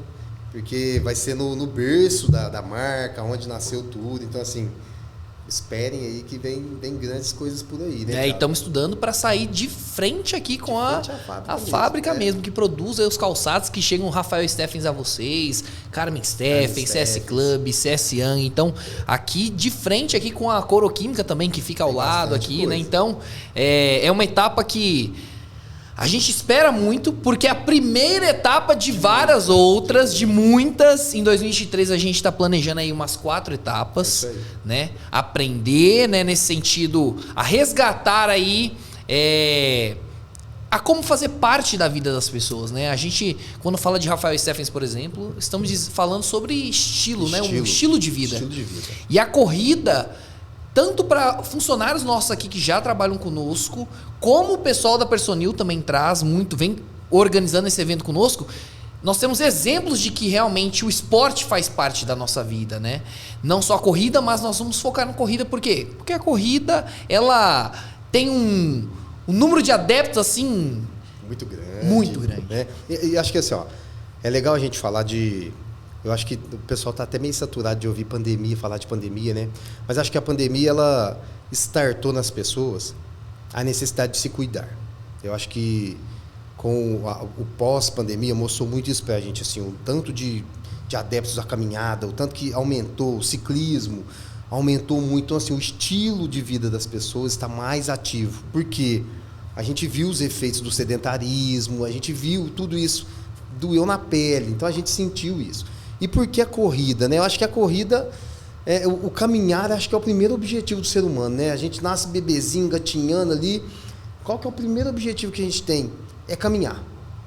B: Porque vai ser no berço da marca, onde nasceu tudo. Então, assim, esperem aí que vem grandes coisas por aí, né?
A: E estamos estudando para sair de frente aqui com a fábrica mesmo, que produz aí os calçados que chegam Rafael Steffens a vocês, Carmen Steffens, CS Club, CS Young. Então, aqui de frente aqui com a Coroquímica também, que fica ao lado aqui, né? Então, é uma etapa que a gente espera muito, porque é a primeira etapa de várias outras, de muitas. Em 2023 a gente está planejando aí umas 4 etapas, né? Aprender, né, nesse sentido, a resgatar aí a como fazer parte da vida das pessoas, né? A gente, quando fala de Rafael Steffens, por exemplo, estamos falando sobre estilo, né? Um estilo de vida. E a corrida, tanto para funcionários nossos aqui que já trabalham conosco, como o pessoal da Personil também traz muito, vem organizando esse evento conosco, nós temos exemplos de que realmente o esporte faz parte da nossa vida, né? Não só a corrida, mas nós vamos focar na corrida, por quê? Porque a corrida, ela tem um número de adeptos, assim,
B: muito grande.
A: Muito grande.
B: Né? E acho que assim, ó, é legal a gente falar de... Eu acho que o pessoal está até meio saturado de ouvir pandemia, falar de pandemia, né? Mas acho que a pandemia, ela startou nas pessoas a necessidade de se cuidar. Eu acho que com o pós-pandemia mostrou muito isso para a gente, assim, o tanto de adeptos à caminhada, o tanto que aumentou o ciclismo, aumentou muito, então, assim, o estilo de vida das pessoas está mais ativo. Por quê? A gente viu os efeitos do sedentarismo, a gente viu tudo isso, doeu na pele, então a gente sentiu isso. E por que a corrida, né? Eu acho que a corrida, o caminhar, acho que é o primeiro objetivo do ser humano, né? A gente nasce bebezinho, gatinhando ali. Qual que é o primeiro objetivo que a gente tem? É caminhar.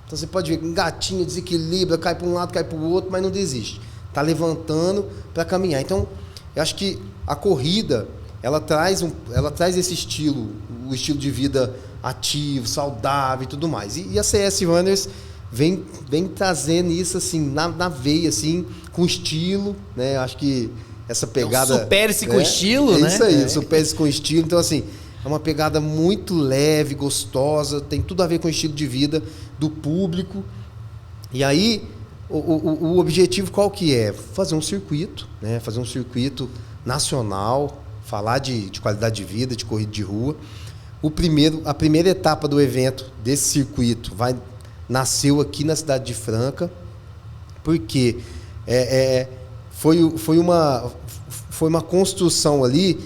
B: Então você pode ver, um gatinho desequilibra, cai para um lado, cai para o outro, mas não desiste. Está levantando para caminhar. Então, eu acho que a corrida, ela traz esse estilo, o estilo de vida ativo, saudável e tudo mais. E a CS Runners vem trazendo isso assim, na veia, assim, com estilo, né? Acho que essa pegada...
A: Então, supere-se com estilo, né?
B: É isso aí, supere-se com estilo. Então, assim, é uma pegada muito leve, gostosa, tem tudo a ver com o estilo de vida do público. E aí, o objetivo qual que é? Fazer um circuito, né? Fazer um circuito nacional, falar de qualidade de vida, de corrida de rua. A primeira etapa do evento, desse circuito, nasceu aqui na cidade de Franca, porque foi uma construção ali,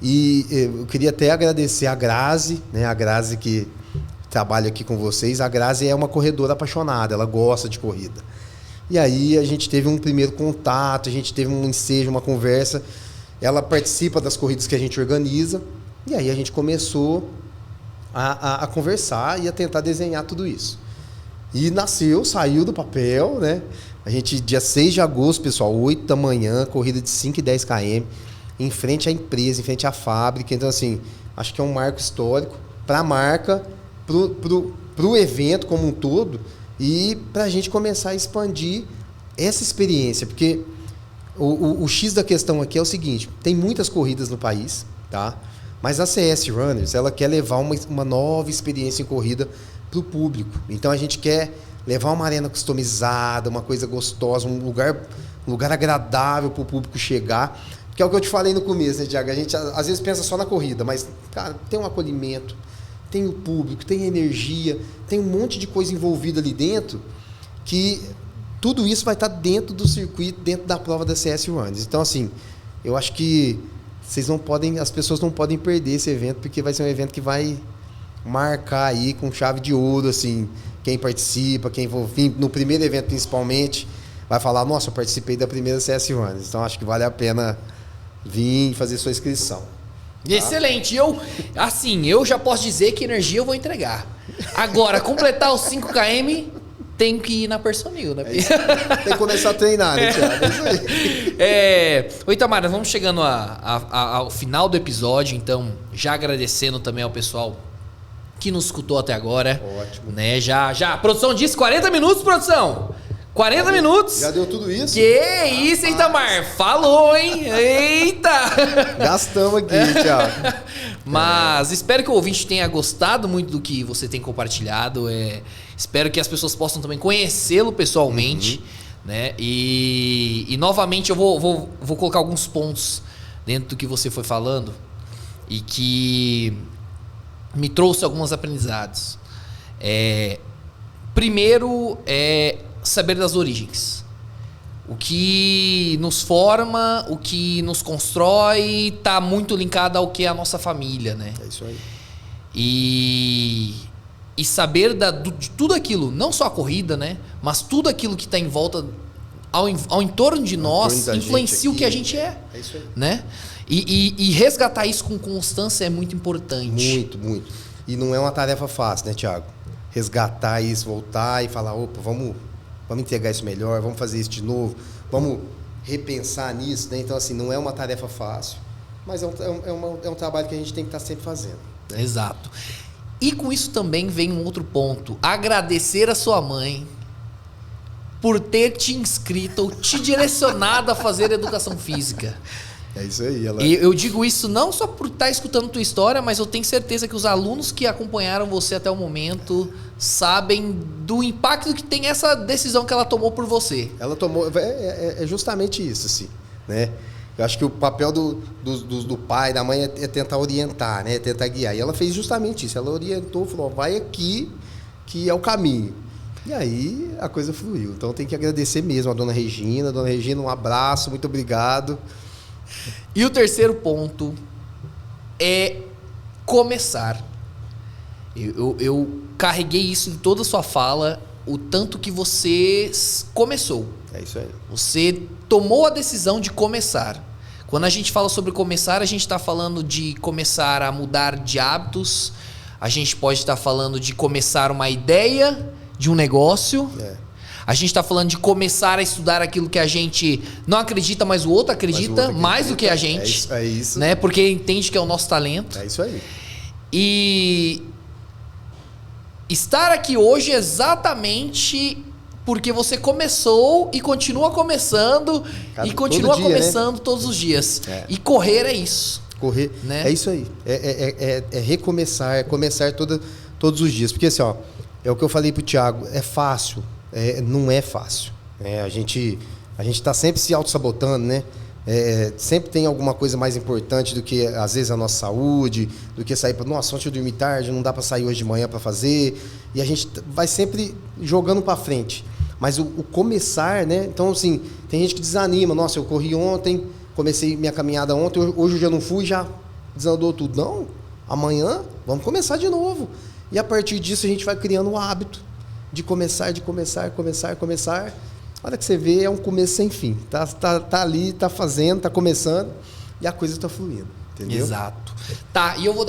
B: e eu queria até agradecer a Grazi, né? A Grazi que trabalha aqui com vocês. A Grazi é uma corredora apaixonada, ela gosta de corrida. E aí a gente teve um primeiro contato, a gente teve um ensejo, uma conversa. Ela participa das corridas que a gente organiza, e aí a gente começou a conversar e a tentar desenhar tudo isso. E saiu do papel, né? A gente, dia 6 de agosto, pessoal, 8 da manhã, corrida de 5 e 10 km, em frente à empresa, em frente à fábrica. Então, assim, acho que é um marco histórico para a marca, pro evento como um todo e pra gente começar a expandir essa experiência, porque o X da questão aqui é o seguinte, tem muitas corridas no país, tá? Mas a CS Runners, ela quer levar uma nova experiência em corrida pro público. Então a gente quer levar uma arena customizada, uma coisa gostosa, um lugar agradável pro público chegar. Que é o que eu te falei no começo, né, Thiago? A gente às vezes pensa só na corrida, mas, cara, tem um acolhimento, tem o público, tem energia, tem um monte de coisa envolvida ali dentro, que tudo isso vai estar dentro do circuito, dentro da prova da CS Runners. Então, assim, eu acho que as pessoas não podem perder esse evento, porque vai ser um evento que vai marcar aí com chave de ouro, assim, quem participa, quem for vir no primeiro evento principalmente, vai falar, nossa, eu participei da primeira CS Runners. Então, acho que vale a pena vir fazer sua inscrição. Tá?
A: Excelente. Eu já posso dizer que energia eu vou entregar. Agora, completar os 5 km, tenho que ir na Personil, né?
B: Tem que começar a treinar, né, Thiago? É isso aí.
A: Oi, Tamara, vamos chegando ao final do episódio, então, já agradecendo também ao pessoal que nos escutou até agora.
B: Ótimo.
A: Né? Já. A produção disse 40 minutos, produção! 40 minutos.
B: Já deu tudo isso?
A: Que isso, hein, Tamar? Falou, hein? Eita!
B: Gastamos aqui, Thiago.
A: Mas espero que o ouvinte tenha gostado muito do que você tem compartilhado. Espero que as pessoas possam também conhecê-lo pessoalmente. Né? E novamente eu vou colocar alguns pontos dentro do que você foi falando e que me trouxe alguns aprendizados. Primeiro saber das origens. O que nos forma, o que nos constrói, está muito linkado ao que é a nossa família, né?
B: É isso aí.
A: E saber de tudo aquilo, não só a corrida, né? Mas tudo aquilo que está em volta, ao entorno de nós, influencia o que a gente é.
B: É isso aí.
A: Né? E resgatar isso com constância é muito importante.
B: Muito, muito. E não é uma tarefa fácil, né, Thiago? Resgatar isso, voltar e falar, opa, vamos entregar isso melhor, vamos fazer isso de novo, vamos repensar nisso, né? Então, assim, não é uma tarefa fácil, mas é um trabalho que a gente tem que estar sempre fazendo. Né?
A: Exato. E com isso também vem um outro ponto. Agradecer a sua mãe por ter te inscrito ou te direcionado a fazer educação física.
B: É isso aí.
A: E eu digo isso não só por estar escutando tua história, mas eu tenho certeza que os alunos que acompanharam você até o momento sabem do impacto que tem essa decisão que ela tomou por você.
B: Ela tomou... É justamente isso, assim, né? Eu acho que o papel do pai, da mãe é tentar orientar, né? Tentar guiar. E ela fez justamente isso. Ela orientou, falou, vai aqui que é o caminho. E aí a coisa fluiu. Então tem que agradecer mesmo a dona Regina. Dona Regina, um abraço, muito obrigado.
A: E o terceiro ponto é começar. Eu carreguei isso em toda a sua fala, o tanto que você começou.
B: É isso aí.
A: Você tomou a decisão de começar. Quando a gente fala sobre começar, a gente está falando de começar a mudar de hábitos, a gente pode estar falando de começar uma ideia de um negócio. A gente está falando de começar a estudar aquilo que a gente não acredita, mas o outro acredita mais do que a gente.
B: É isso.
A: Né? Porque entende que é o nosso talento.
B: É isso aí.
A: E estar aqui hoje exatamente porque você começou e continua começando e continua
B: dia,
A: começando,
B: né?
A: Todos os dias. E correr é isso.
B: Correr, né? É isso aí. É recomeçar, é começar todos os dias. Porque assim, ó, é o que eu falei pro Thiago, é fácil. Não é fácil. A gente está sempre se auto-sabotando, né? Sempre tem alguma coisa mais importante do que, às vezes, a nossa saúde, do que sair para... Nossa, ontem eu dormi tarde, não dá para sair hoje de manhã para fazer. E a gente vai sempre jogando para frente. Mas o começar, né? Então, assim, tem gente que desanima. Nossa, eu corri ontem, comecei minha caminhada ontem, hoje eu já não fui, já desandou tudo. Não, amanhã vamos começar de novo. E a partir disso a gente vai criando o hábito de começar. A hora que você vê, é um começo sem fim. Tá ali, tá fazendo, tá começando e a coisa tá fluindo. Entendeu?
A: Exato. Tá, e eu vou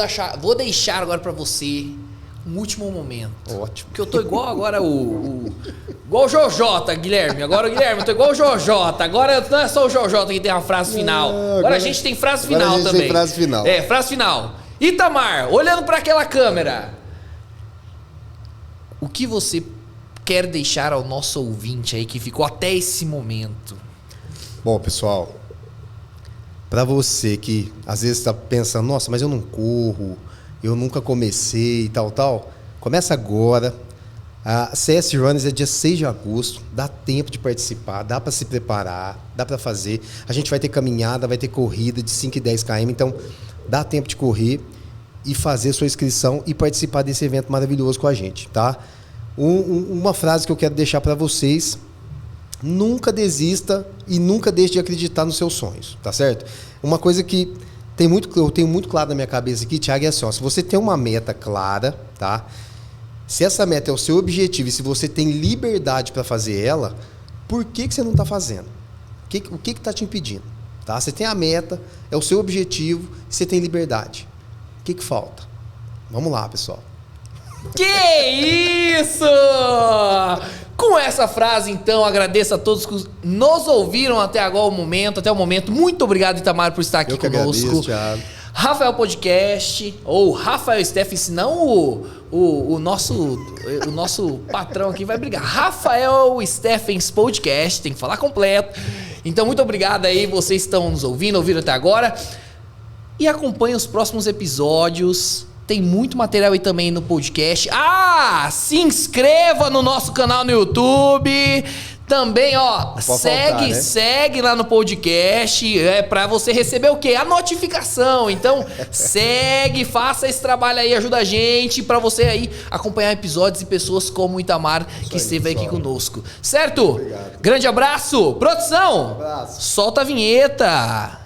A: deixar agora para você um último momento.
B: Ótimo.
A: Porque eu tô igual agora igual o Jojota, Guilherme. Agora, Guilherme, eu tô igual o Jojota. Agora não é só o Jojota que tem a frase final. Agora a gente tem frase final também.
B: Tem frase final.
A: Frase final. Itamar, olhando para aquela câmera. o que você quer deixar ao nosso ouvinte aí que ficou até esse momento?
B: Bom, pessoal, para você que às vezes está pensando, nossa, mas eu não corro, eu nunca comecei e tal, começa agora. A CS Runners é dia 6 de agosto, dá tempo de participar, dá para se preparar, dá para fazer. A gente vai ter caminhada, vai ter corrida de 5 e 10 km, então dá tempo de correr e fazer sua inscrição e participar desse evento maravilhoso com a gente, tá? Uma frase que eu quero deixar para vocês: nunca desista e nunca deixe de acreditar nos seus sonhos, tá certo? Uma coisa que eu tenho muito claro na minha cabeça aqui, Thiago, é assim, ó, se você tem uma meta clara, tá? Se essa meta é o seu objetivo e se você tem liberdade para fazer ela, por que você não está fazendo? O que está te impedindo? Tá? Você tem a meta, é o seu objetivo, você tem liberdade. O que falta? Vamos lá, pessoal.
A: Que isso! Com essa frase, então, agradeço a todos que nos ouviram até o momento. Muito obrigado, Itamar, por estar aqui conosco.
B: Agradeço, Thiago.
A: Rafael Podcast, ou Rafael Steffen, senão o nosso patrão aqui vai brigar. Rafael Steffens Podcast, tem que falar completo. Então, muito obrigado aí, vocês estão nos ouviram até agora. E acompanhem os próximos episódios. Tem muito material aí também no podcast. Se inscreva no nosso canal no YouTube. Também, ó, segue lá no podcast, pra você receber o quê? A notificação. Então, segue, faça esse trabalho aí, ajuda a gente, pra você aí acompanhar episódios e pessoas como o Itamar, que esteve aqui conosco. Certo?
B: Obrigado.
A: Grande abraço. Produção,
B: Abraço.
A: solta a vinheta.